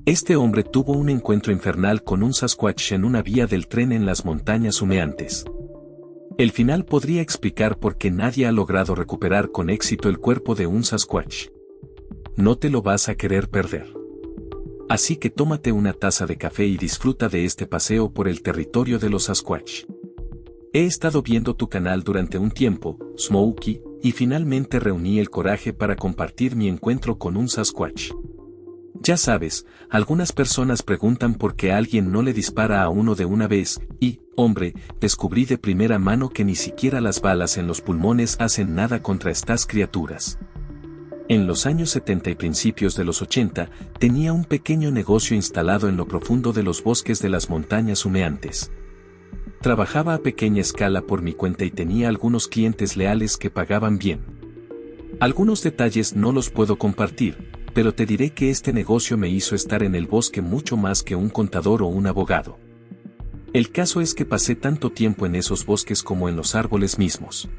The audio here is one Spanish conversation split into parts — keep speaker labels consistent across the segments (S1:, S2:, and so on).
S1: Este hombre tuvo un encuentro infernal con un Sasquatch en una vía del tren en las montañas humeantes. El final podría explicar por qué nadie ha logrado recuperar con éxito el cuerpo de un Sasquatch. No te lo vas a querer perder. Así que tómate una taza de café y disfruta de este paseo por el territorio de los Sasquatch. He estado viendo tu canal durante un tiempo, Smokey, y finalmente reuní el coraje para compartir mi encuentro con un Sasquatch. Ya sabes, algunas personas preguntan por qué alguien no le dispara a uno de una vez, y, hombre, descubrí de primera mano que ni siquiera las balas en los pulmones hacen nada contra estas criaturas. En los años 70 y principios de los 80, tenía un pequeño negocio instalado en lo profundo de los bosques de las montañas humeantes. Trabajaba a pequeña escala por mi cuenta y tenía algunos clientes leales que pagaban bien. Algunos detalles no los puedo compartir, pero te diré que este negocio me hizo estar en el bosque mucho más que un contador o un abogado. El caso es que pasé tanto tiempo en esos bosques como en los árboles mismos.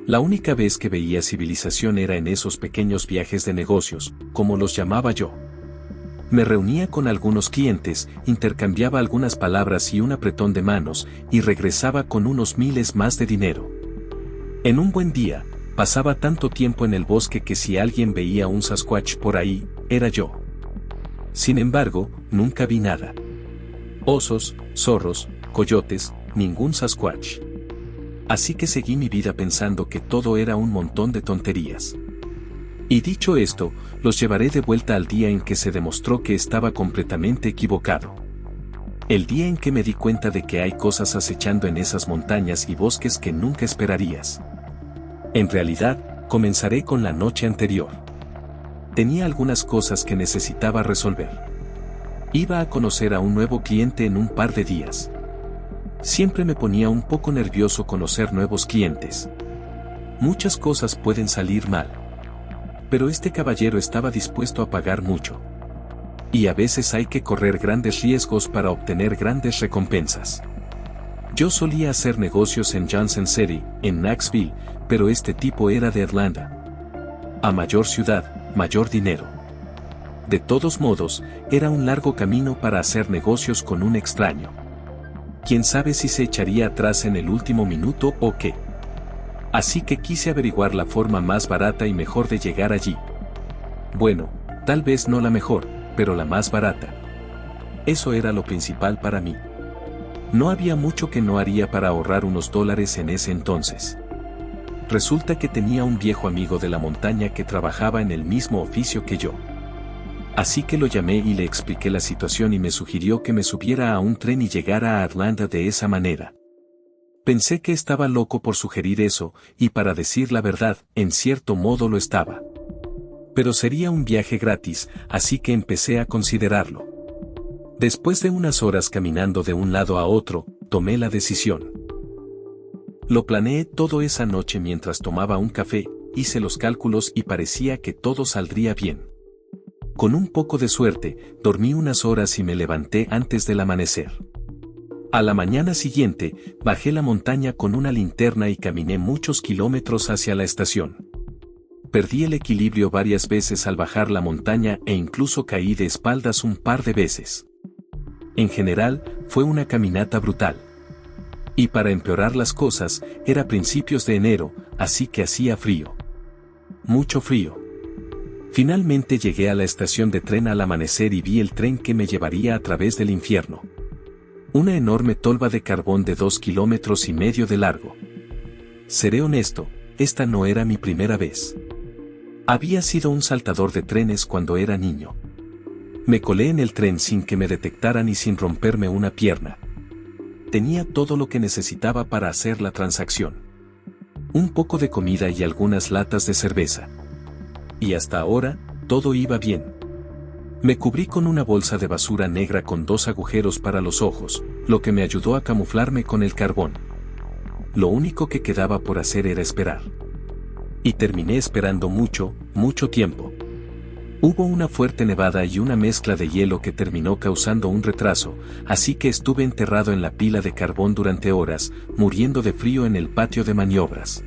S1: La única vez que veía civilización era en esos pequeños viajes de negocios, como los llamaba yo. Me reunía con algunos clientes, intercambiaba algunas palabras y un apretón de manos, y regresaba con unos miles más de dinero. En un buen día, pasaba tanto tiempo en el bosque que si alguien veía un Sasquatch por ahí, era yo. Sin embargo, nunca vi nada. Osos, zorros, coyotes, ningún Sasquatch. Así que seguí mi vida pensando que todo era un montón de tonterías. Y dicho esto, los llevaré de vuelta al día en que se demostró que estaba completamente equivocado. El día en que me di cuenta de que hay cosas acechando en esas montañas y bosques que nunca esperarías. En realidad, comenzaré con la noche anterior. Tenía algunas cosas que necesitaba resolver. Iba a conocer a un nuevo cliente en un par de días. Siempre me ponía un poco nervioso conocer nuevos clientes. Muchas cosas pueden salir mal. Pero este caballero estaba dispuesto a pagar mucho. Y a veces hay que correr grandes riesgos para obtener grandes recompensas. Yo solía hacer negocios en Johnson City, en Knoxville, pero este tipo era de Atlanta. A mayor ciudad, mayor dinero. De todos modos, era un largo camino para hacer negocios con un extraño. Quién sabe si se echaría atrás en el último minuto o qué. Así que quise averiguar la forma más barata y mejor de llegar allí. Bueno, tal vez no la mejor, pero la más barata. Eso era lo principal para mí. No había mucho que no haría para ahorrar unos dólares en ese entonces. Resulta que tenía un viejo amigo de la montaña que trabajaba en el mismo oficio que yo. Así que lo llamé y le expliqué la situación y me sugirió que me subiera a un tren y llegara a Atlanta de esa manera. Pensé que estaba loco por sugerir eso, y para decir la verdad, en cierto modo lo estaba. Pero sería un viaje gratis, así que empecé a considerarlo. Después de unas horas caminando de un lado a otro, tomé la decisión. Lo planeé todo esa noche mientras tomaba un café, hice los cálculos y parecía que todo saldría bien. Con un poco de suerte, dormí unas horas y me levanté antes del amanecer. A la mañana siguiente, bajé la montaña con una linterna y caminé muchos kilómetros hacia la estación. Perdí el equilibrio varias veces al bajar la montaña e incluso caí de espaldas un par de veces. En general, fue una caminata brutal. Y para empeorar las cosas, era principios de enero, así que hacía frío. Mucho frío. Finalmente llegué a la estación de tren al amanecer y vi el tren que me llevaría a través del infierno. Una enorme tolva de carbón de 2,5 kilómetros de largo. Seré honesto, esta no era mi primera vez. Había sido un saltador de trenes cuando era niño. Me colé en el tren sin que me detectaran y sin romperme una pierna. Tenía todo lo que necesitaba para hacer la transacción. Un poco de comida y algunas latas de cerveza. Y hasta ahora, todo iba bien. Me cubrí con una bolsa de basura negra con 2 agujeros para los ojos, lo que me ayudó a camuflarme con el carbón. Lo único que quedaba por hacer era esperar. Y terminé esperando mucho, mucho tiempo. Hubo una fuerte nevada y una mezcla de hielo que terminó causando un retraso, así que estuve enterrado en la pila de carbón durante horas, muriendo de frío en el patio de maniobras.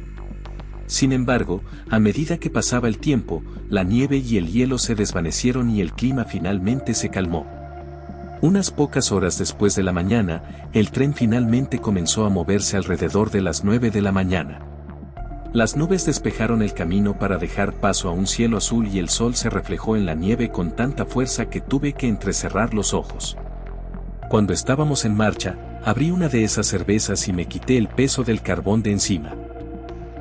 S1: Sin embargo, a medida que pasaba el tiempo, la nieve y el hielo se desvanecieron y el clima finalmente se calmó. Unas pocas horas después de la mañana, el tren finalmente comenzó a moverse alrededor de las 9 de la mañana. Las nubes despejaron el camino para dejar paso a un cielo azul y el sol se reflejó en la nieve con tanta fuerza que tuve que entrecerrar los ojos. Cuando estábamos en marcha, abrí una de esas cervezas y me quité el peso del carbón de encima.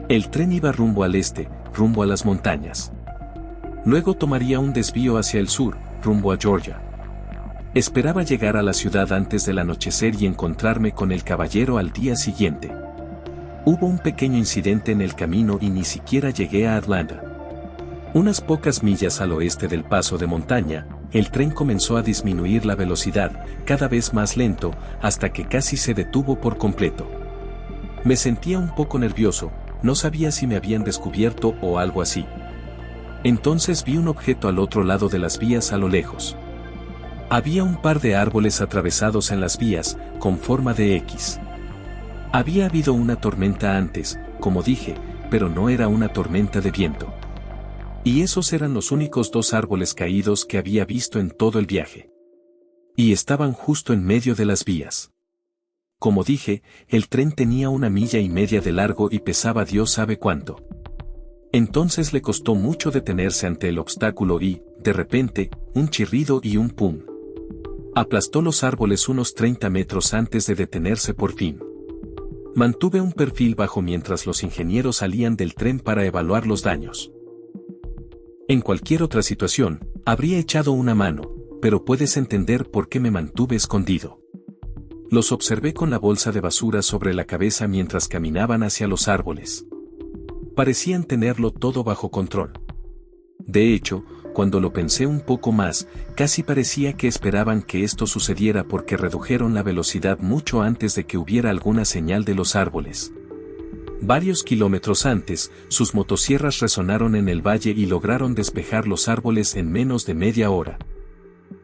S1: El tren iba rumbo al este, rumbo a las montañas. Luego tomaría un desvío hacia el sur, rumbo a Georgia. Esperaba llegar a la ciudad antes del anochecer y encontrarme con el caballero al día siguiente. Hubo un pequeño incidente en el camino y ni siquiera llegué a Atlanta. Unas pocas millas al oeste del paso de montaña, el tren comenzó a disminuir la velocidad, cada vez más lento, hasta que casi se detuvo por completo. Me sentía un poco nervioso, no sabía si me habían descubierto o algo así. Entonces vi un objeto al otro lado de las vías a lo lejos. Había un par de árboles atravesados en las vías, con forma de X. Había habido una tormenta antes, como dije, pero no era una tormenta de viento. Y esos eran los únicos 2 árboles caídos que había visto en todo el viaje. Y estaban justo en medio de las vías. Como dije, el tren tenía 1,5 millas de largo y pesaba Dios sabe cuánto. Entonces le costó mucho detenerse ante el obstáculo y, de repente, un chirrido y un pum. Aplastó los árboles unos 30 metros antes de detenerse por fin. Mantuve un perfil bajo mientras los ingenieros salían del tren para evaluar los daños. En cualquier otra situación, habría echado una mano, pero puedes entender por qué me mantuve escondido. Los observé con la bolsa de basura sobre la cabeza mientras caminaban hacia los árboles. Parecían tenerlo todo bajo control. De hecho, cuando lo pensé un poco más, casi parecía que esperaban que esto sucediera porque redujeron la velocidad mucho antes de que hubiera alguna señal de los árboles. Varios kilómetros antes, sus motosierras resonaron en el valle y lograron despejar los árboles en menos de media hora.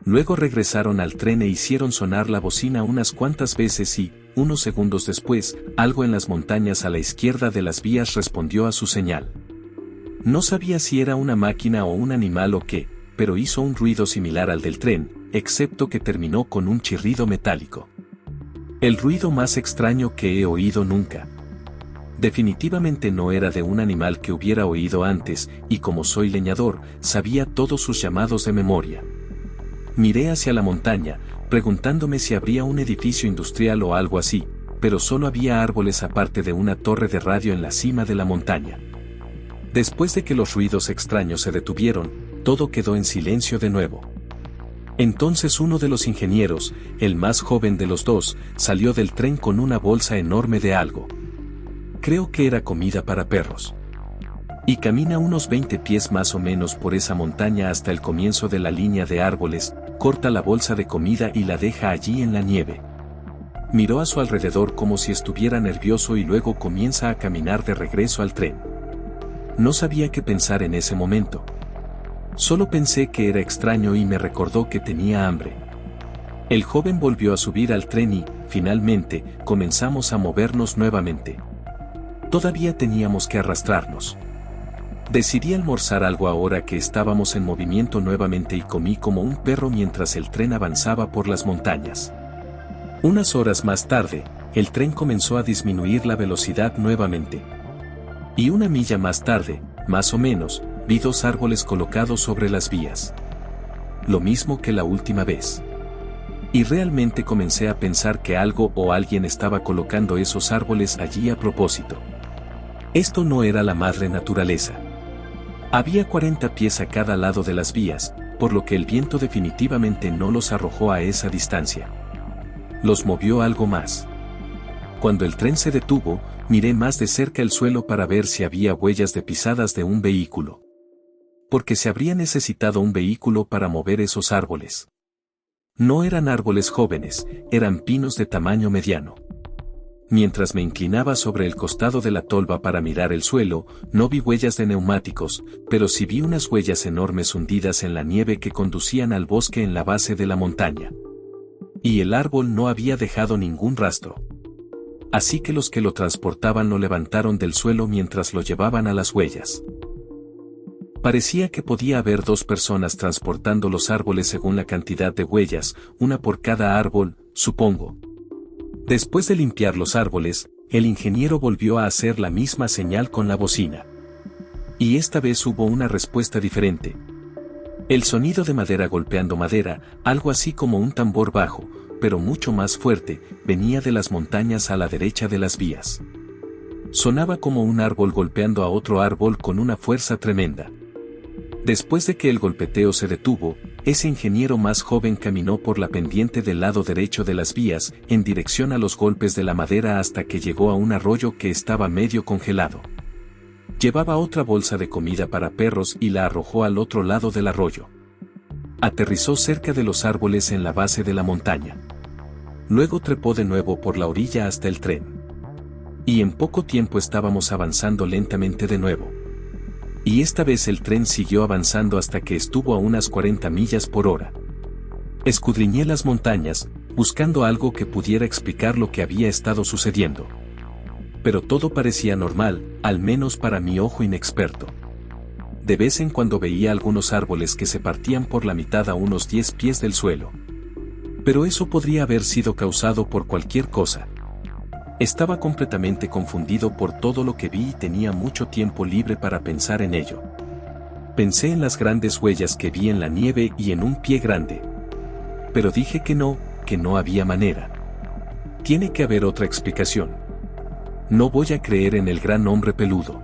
S1: Luego regresaron al tren e hicieron sonar la bocina unas cuantas veces y, unos segundos después, algo en las montañas a la izquierda de las vías respondió a su señal. No sabía si era una máquina o un animal o qué, pero hizo un ruido similar al del tren, excepto que terminó con un chirrido metálico. El ruido más extraño que he oído nunca. Definitivamente no era de un animal que hubiera oído antes, y como soy leñador, sabía todos sus llamados de memoria. Miré hacia la montaña, preguntándome si habría un edificio industrial o algo así, pero solo había árboles aparte de una torre de radio en la cima de la montaña. Después de que los ruidos extraños se detuvieron, todo quedó en silencio de nuevo. Entonces uno de los ingenieros, el más joven de los 2, salió del tren con una bolsa enorme de algo. Creo que era comida para perros. Y camina unos 20 pies más o menos por esa montaña hasta el comienzo de la línea de árboles, corta la bolsa de comida y la deja allí en la nieve. Miró a su alrededor como si estuviera nervioso y luego comienza a caminar de regreso al tren. No sabía qué pensar en ese momento. Solo pensé que era extraño y me recordó que tenía hambre. El joven volvió a subir al tren y, finalmente, comenzamos a movernos nuevamente. Todavía teníamos que arrastrarnos. Decidí almorzar algo ahora que estábamos en movimiento nuevamente y comí como un perro mientras el tren avanzaba por las montañas. Unas horas más tarde, el tren comenzó a disminuir la velocidad nuevamente. Y 1 milla más tarde, más o menos, vi 2 árboles colocados sobre las vías. Lo mismo que la última vez. Y realmente comencé a pensar que algo o alguien estaba colocando esos árboles allí a propósito. Esto no era la madre naturaleza. Había 40 pies a cada lado de las vías, por lo que el viento definitivamente no los arrojó a esa distancia. Los movió algo más. Cuando el tren se detuvo, miré más de cerca el suelo para ver si había huellas de pisadas de un vehículo. Porque se habría necesitado un vehículo para mover esos árboles. No eran árboles jóvenes, eran pinos de tamaño mediano. Mientras me inclinaba sobre el costado de la tolva para mirar el suelo, no vi huellas de neumáticos, pero sí vi unas huellas enormes hundidas en la nieve que conducían al bosque en la base de la montaña. Y el árbol no había dejado ningún rastro. así que los que lo transportaban lo levantaron del suelo mientras lo llevaban a las huellas. Parecía que podía haber 2 personas transportando los árboles según la cantidad de huellas, una por cada árbol, supongo. Después de limpiar los árboles, el ingeniero volvió a hacer la misma señal con la bocina. Y esta vez hubo una respuesta diferente. El sonido de madera golpeando madera, algo así como un tambor bajo, pero mucho más fuerte, venía de las montañas a la derecha de las vías. Sonaba como un árbol golpeando a otro árbol con una fuerza tremenda. Después de que el golpeteo se detuvo, ese ingeniero más joven caminó por la pendiente del lado derecho de las vías, en dirección a los golpes de la madera hasta que llegó a un arroyo que estaba medio congelado. Llevaba otra bolsa de comida para perros y la arrojó al otro lado del arroyo. Aterrizó cerca de los árboles en la base de la montaña. Luego trepó de nuevo por la orilla hasta el tren. Y en poco tiempo estábamos avanzando lentamente de nuevo. Y esta vez el tren siguió avanzando hasta que estuvo a unas 40 millas por hora. Escudriñé las montañas, buscando algo que pudiera explicar lo que había estado sucediendo. Pero todo parecía normal, al menos para mi ojo inexperto. De vez en cuando veía algunos árboles que se partían por la mitad a unos 10 pies del suelo. Pero eso podría haber sido causado por cualquier cosa. Estaba completamente confundido por todo lo que vi y tenía mucho tiempo libre para pensar en ello. Pensé en las grandes huellas que vi en la nieve y en un pie grande. Pero dije que no había manera. Tiene que haber otra explicación. No voy a creer en el gran hombre peludo.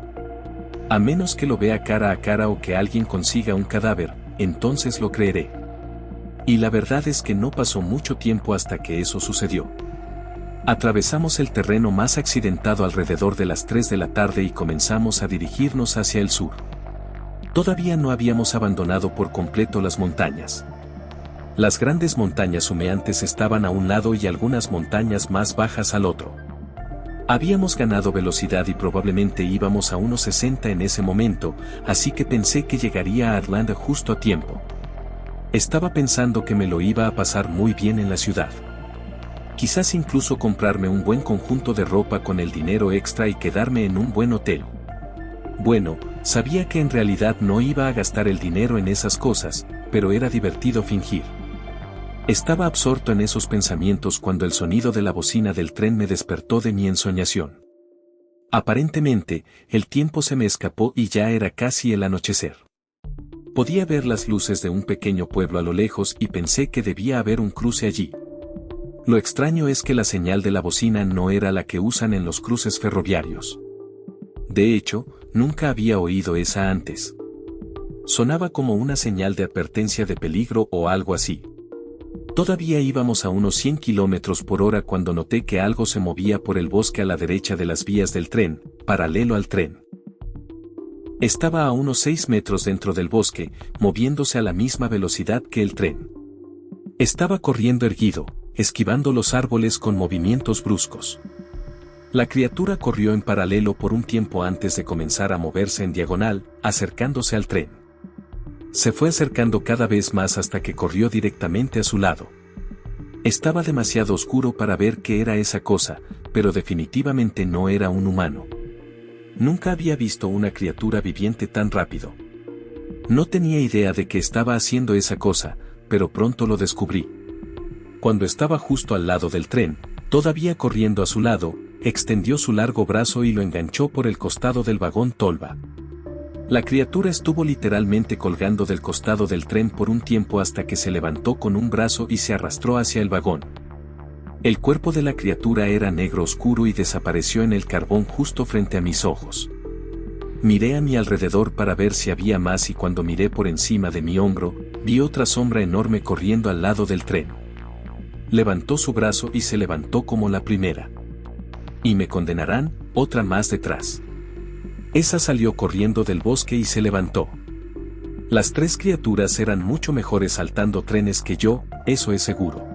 S1: A menos que lo vea cara a cara o que alguien consiga un cadáver, entonces lo creeré. Y la verdad es que no pasó mucho tiempo hasta que eso sucedió. Atravesamos el terreno más accidentado alrededor de las 3 de la tarde y comenzamos a dirigirnos hacia el sur. Todavía no habíamos abandonado por completo las montañas. Las grandes montañas humeantes estaban a un lado y algunas montañas más bajas al otro. Habíamos ganado velocidad y probablemente íbamos a unos 60 en ese momento, así que pensé que llegaría a Atlanta justo a tiempo. Estaba pensando que me lo iba a pasar muy bien en la ciudad. Quizás incluso comprarme un buen conjunto de ropa con el dinero extra y quedarme en un buen hotel. Bueno, sabía que en realidad no iba a gastar el dinero en esas cosas, pero era divertido fingir. Estaba absorto en esos pensamientos cuando el sonido de la bocina del tren me despertó de mi ensoñación. Aparentemente, el tiempo se me escapó y ya era casi el anochecer. Podía ver las luces de un pequeño pueblo a lo lejos y pensé que debía haber un cruce allí. Lo extraño es que la señal de la bocina no era la que usan en los cruces ferroviarios. De hecho, nunca había oído esa antes. Sonaba como una señal de advertencia de peligro o algo así. Todavía íbamos a unos 100 kilómetros por hora cuando noté que algo se movía por el bosque a la derecha de las vías del tren, paralelo al tren. Estaba a unos 6 metros dentro del bosque, moviéndose a la misma velocidad que el tren. Estaba corriendo erguido, esquivando los árboles con movimientos bruscos. La criatura corrió en paralelo por un tiempo antes de comenzar a moverse en diagonal, acercándose al tren. Se fue acercando cada vez más hasta que corrió directamente a su lado. Estaba demasiado oscuro para ver qué era esa cosa, pero definitivamente no era un humano. Nunca había visto una criatura viviente tan rápido. No tenía idea de que estaba haciendo esa cosa, pero pronto lo descubrí. Cuando estaba justo al lado del tren, todavía corriendo a su lado, extendió su largo brazo y lo enganchó por el costado del vagón tolva. La criatura estuvo literalmente colgando del costado del tren por un tiempo hasta que se levantó con un brazo y se arrastró hacia el vagón. El cuerpo de la criatura era negro oscuro y desapareció en el carbón justo frente a mis ojos. Miré a mi alrededor para ver si había más y cuando miré por encima de mi hombro, vi otra sombra enorme corriendo al lado del tren. Levantó su brazo y se levantó como la primera. Y me condenarán, otra más detrás. Esa salió corriendo del bosque y se levantó. Las 3 criaturas eran mucho mejores saltando trenes que yo, eso es seguro.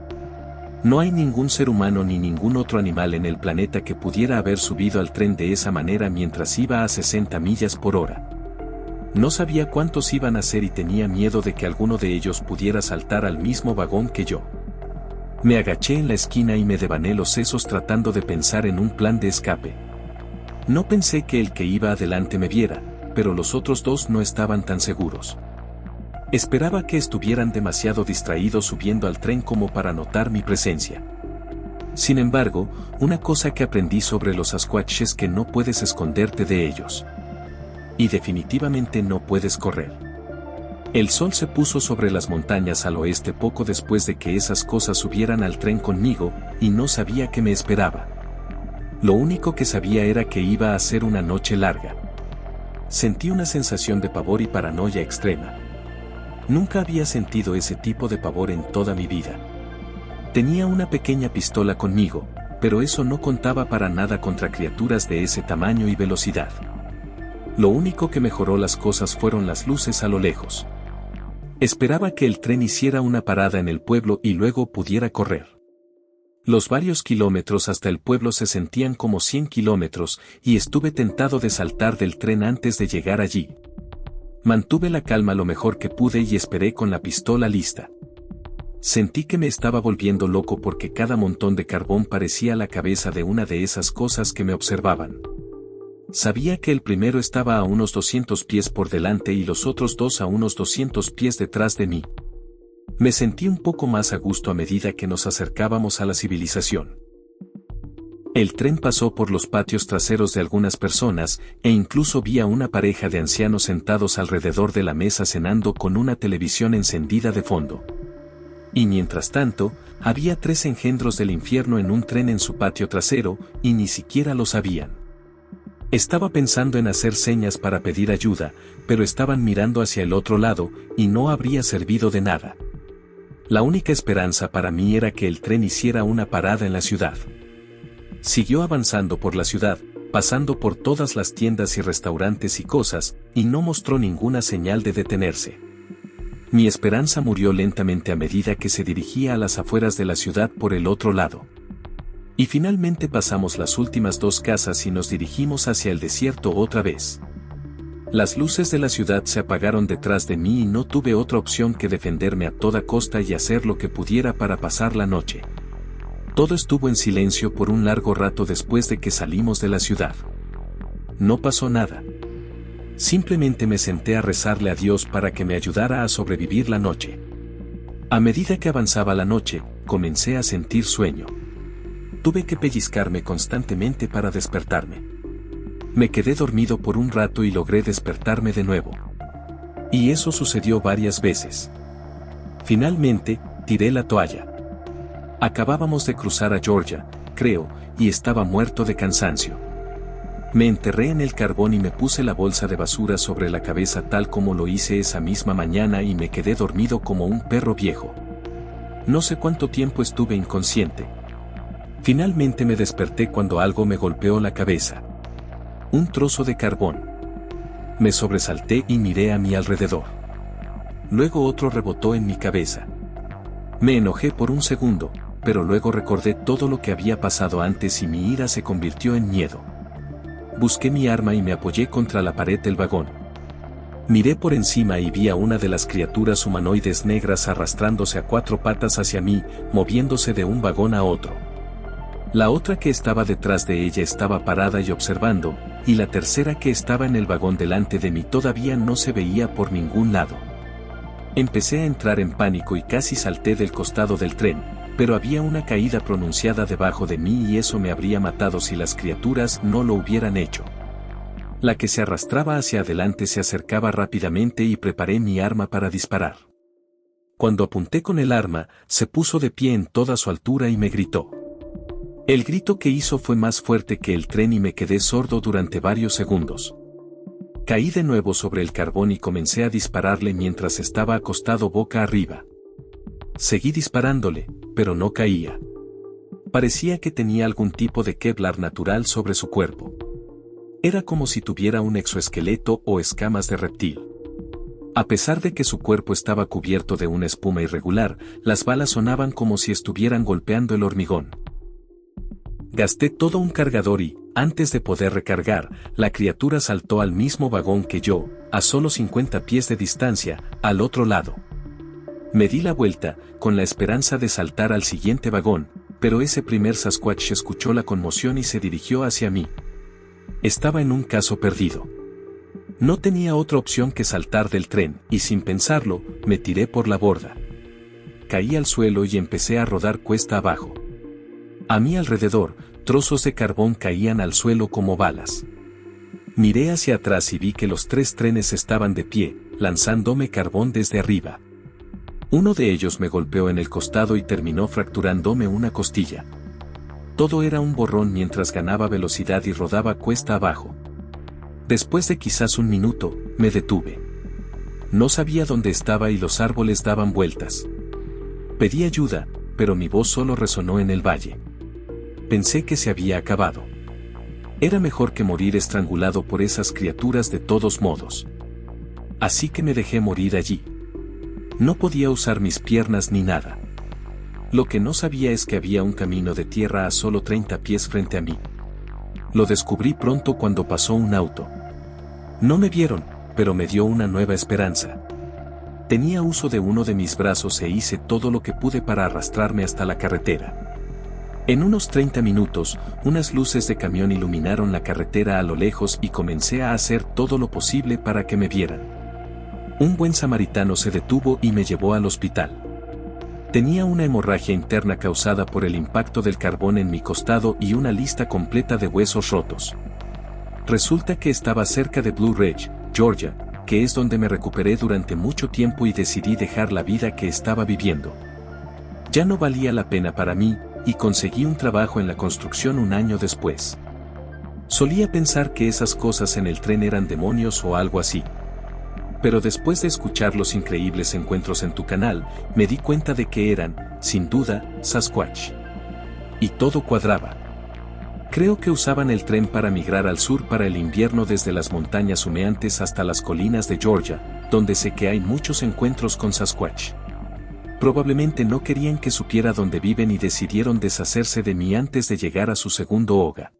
S1: No hay ningún ser humano ni ningún otro animal en el planeta que pudiera haber subido al tren de esa manera mientras iba a 60 millas por hora. No sabía cuántos iban a ser y tenía miedo de que alguno de ellos pudiera saltar al mismo vagón que yo. Me agaché en la esquina y me devané los sesos tratando de pensar en un plan de escape. No pensé que el que iba adelante me viera, pero los otros dos no estaban tan seguros. Esperaba que estuvieran demasiado distraídos subiendo al tren como para notar mi presencia. Sin embargo, una cosa que aprendí sobre los Sasquatch es que no puedes esconderte de ellos. Y definitivamente no puedes correr. El sol se puso sobre las montañas al oeste poco después de que esas cosas subieran al tren conmigo, y no sabía qué me esperaba. Lo único que sabía era que iba a ser una noche larga. Sentí una sensación de pavor y paranoia extrema. Nunca había sentido ese tipo de pavor en toda mi vida. Tenía una pequeña pistola conmigo, pero eso no contaba para nada contra criaturas de ese tamaño y velocidad. Lo único que mejoró las cosas fueron las luces a lo lejos. Esperaba que el tren hiciera una parada en el pueblo y luego pudiera correr. Los varios kilómetros hasta el pueblo se sentían como 100 kilómetros y estuve tentado de saltar del tren antes de llegar allí. Mantuve la calma lo mejor que pude y esperé con la pistola lista. Sentí que me estaba volviendo loco porque cada montón de carbón parecía la cabeza de una de esas cosas que me observaban. Sabía que el primero estaba a unos 200 pies por delante y los otros dos a unos 200 pies detrás de mí. Me sentí un poco más a gusto a medida que nos acercábamos a la civilización. El tren pasó por los patios traseros de algunas personas, e incluso vi a una pareja de ancianos sentados alrededor de la mesa cenando con una televisión encendida de fondo. Y mientras tanto, había 3 engendros del infierno en un tren en su patio trasero, y ni siquiera lo sabían. Estaba pensando en hacer señas para pedir ayuda, pero estaban mirando hacia el otro lado, y no habría servido de nada. La única esperanza para mí era que el tren hiciera una parada en la ciudad. Siguió avanzando por la ciudad, pasando por todas las tiendas y restaurantes y cosas, y no mostró ninguna señal de detenerse. Mi esperanza murió lentamente a medida que se dirigía a las afueras de la ciudad por el otro lado. Y finalmente pasamos las últimas 2 casas y nos dirigimos hacia el desierto otra vez. Las luces de la ciudad se apagaron detrás de mí y no tuve otra opción que defenderme a toda costa y hacer lo que pudiera para pasar la noche. Todo estuvo en silencio por un largo rato después de que salimos de la ciudad. No pasó nada. Simplemente me senté a rezarle a Dios para que me ayudara a sobrevivir la noche. A medida que avanzaba la noche, comencé a sentir sueño. Tuve que pellizcarme constantemente para despertarme. Me quedé dormido por un rato y logré despertarme de nuevo. Y eso sucedió varias veces. Finalmente, tiré la toalla. Acabábamos de cruzar a Georgia, creo, y estaba muerto de cansancio. Me enterré en el carbón y me puse la bolsa de basura sobre la cabeza tal como lo hice esa misma mañana y me quedé dormido como un perro viejo. No sé cuánto tiempo estuve inconsciente. Finalmente me desperté cuando algo me golpeó la cabeza. Un trozo de carbón. Me sobresalté y miré a mi alrededor. Luego otro rebotó en mi cabeza. Me enojé por un segundo, pero luego recordé todo lo que había pasado antes y mi ira se convirtió en miedo. Busqué mi arma y me apoyé contra la pared del vagón. Miré por encima y vi a una de las criaturas humanoides negras arrastrándose a 4 patas hacia mí, moviéndose de un vagón a otro. La otra que estaba detrás de ella estaba parada y observando, y la tercera que estaba en el vagón delante de mí todavía no se veía por ningún lado. Empecé a entrar en pánico y casi salté del costado del tren, pero había una caída pronunciada debajo de mí y eso me habría matado si las criaturas no lo hubieran hecho. La que se arrastraba hacia adelante se acercaba rápidamente y preparé mi arma para disparar. Cuando apunté con el arma, se puso de pie en toda su altura y me gritó. El grito que hizo fue más fuerte que el tren y me quedé sordo durante varios segundos. Caí de nuevo sobre el carbón y comencé a dispararle mientras estaba acostado boca arriba. Seguí disparándole, pero no caía. Parecía que tenía algún tipo de Kevlar natural sobre su cuerpo. Era como si tuviera un exoesqueleto o escamas de reptil. A pesar de que su cuerpo estaba cubierto de una espuma irregular, las balas sonaban como si estuvieran golpeando el hormigón. Gasté todo un cargador y, antes de poder recargar, la criatura saltó al mismo vagón que yo, a solo 50 pies de distancia, al otro lado. Me di la vuelta, con la esperanza de saltar al siguiente vagón, pero ese primer Sasquatch escuchó la conmoción y se dirigió hacia mí. Estaba en un caso perdido. No tenía otra opción que saltar del tren, y sin pensarlo, me tiré por la borda. Caí al suelo y empecé a rodar cuesta abajo. A mi alrededor, trozos de carbón caían al suelo como balas. Miré hacia atrás y vi que los 3 trenes estaban de pie, lanzándome carbón desde arriba. Uno de ellos me golpeó en el costado y terminó fracturándome una costilla. Todo era un borrón mientras ganaba velocidad y rodaba cuesta abajo. Después de quizás un minuto, me detuve. No sabía dónde estaba y los árboles daban vueltas. Pedí ayuda, pero mi voz solo resonó en el valle. Pensé que se había acabado. Era mejor que morir estrangulado por esas criaturas de todos modos. Así que me dejé morir allí. No podía usar mis piernas ni nada. Lo que no sabía es que había un camino de tierra a solo 30 pies frente a mí. Lo descubrí pronto cuando pasó un auto. No me vieron, pero me dio una nueva esperanza. Tenía uso de uno de mis brazos e hice todo lo que pude para arrastrarme hasta la carretera. En unos 30 minutos, unas luces de camión iluminaron la carretera a lo lejos y comencé a hacer todo lo posible para que me vieran. Un buen samaritano se detuvo y me llevó al hospital. Tenía una hemorragia interna causada por el impacto del carbón en mi costado y una lista completa de huesos rotos. Resulta que estaba cerca de Blue Ridge, Georgia, que es donde me recuperé durante mucho tiempo y decidí dejar la vida que estaba viviendo. Ya no valía la pena para mí, y conseguí un trabajo en la construcción un año después. Solía pensar que esas cosas en el tren eran demonios o algo así. Pero después de escuchar los increíbles encuentros en tu canal, me di cuenta de que eran, sin duda, Sasquatch. Y todo cuadraba. Creo que usaban el tren para migrar al sur para el invierno desde las montañas humeantes hasta las colinas de Georgia, donde sé que hay muchos encuentros con Sasquatch. Probablemente no querían que supiera dónde viven y decidieron deshacerse de mí antes de llegar a su segundo hogar.